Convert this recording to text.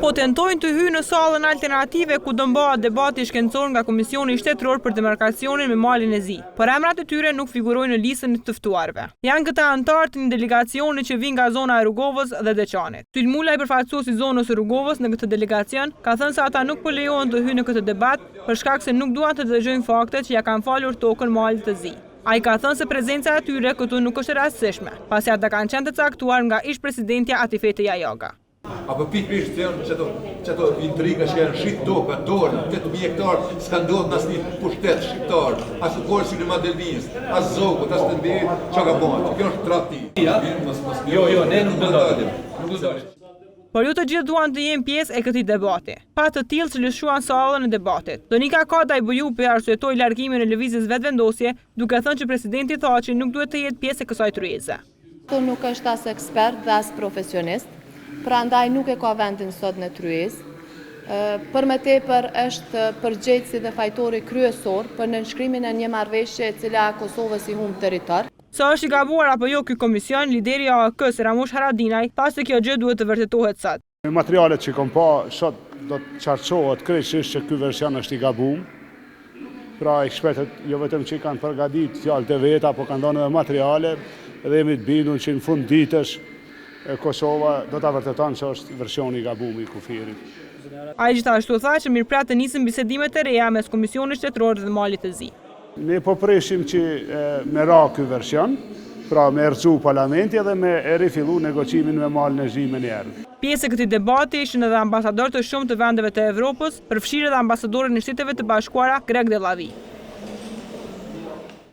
po tentojnë të hyjnë në sallën alternative ku do mbahet debati shkencor nga Komisioni Shtetëror për demarkacionin me malin e Zi. Por emrat e tyre nuk figurojnë në listën e të ftuarve. Janë këta anëtar të një delegacioni që vijnë nga zona e Rrugovës dhe Deçanit. Tyl Mulaj, përfaqësuesi i zonës së Rrugovës në këtë delegacion, ka thënë se ata nuk po lejohen të hyjnë në këtë debat për shkak se nuk duan të dëgjojnë faktet që ja kanë falur tokën malit të Zi. Ai ka thënë se prezenca e tyre këtu nuk është e rastësishme, pasi ata kanë qenë të caktuar nga ish-presidentja Atifete Jajoga. Apo pikërisht çato intriga që janë shit toka, dorë, 8.000 hektar s'ka ndodhur në asnjë pushtet shqiptar, as në Korçë në Madelvinis, as Zogut, as të mbej, çka ka bën. Kjo është tradhti. Jo, ne nuk do dalim. Nuk do dalim. Por ju të gjithë duan të jenë pjesë e këtij debati. Pa të tillë që lëshuan sallën e debatit. Donika Kadaj Bujupi arsyetoi largimin e lëvizjes vetvendosje, duke thënë që presidenti Thaçi nuk duhet të jetë pjesë e kësaj tryeze. Kto nuk është as ekspert dhe as profesionist, prandaj nuk e ka vendin sot në tryezë. Për më tepër është përgjegjësi dhe fajtori kryesor për nënshkrimin e një marrëveshje e cila Kosovës i humb territor. Sa është i gabuar apo jo ky komision, lideri i AAK-s Ramush Haradinaj tha se kjo gjë duhet të vërtetohet sot. Materialet që kom pa sot do të qartësohet krejtësisht që ky version është i gabuar. Pra ekspertët jo vetëm që kanë përgatitur fjalët e veta, por kanë dhënë edhe materiale dhe jemi të bindur që në fund ditësh Kosova do ta vërteton se është versioni i gabuar i kufirit. Ai gjithashtu tha që mirëprat të nisën bisedimet e reja mes Komisionit Shtetëror dhe Malit të Zi. Ne po presim që me ra ky version, pra me erxu parlamenti edhe me rifillu negocimin me malin e Zi më njerë. Pjesë e këtij debati ishin edhe ambasadorë të shumë të vendeve të Evropës, përfshirë edhe ambasadorin e Shteteve të Bashkuara Greg Dellavi.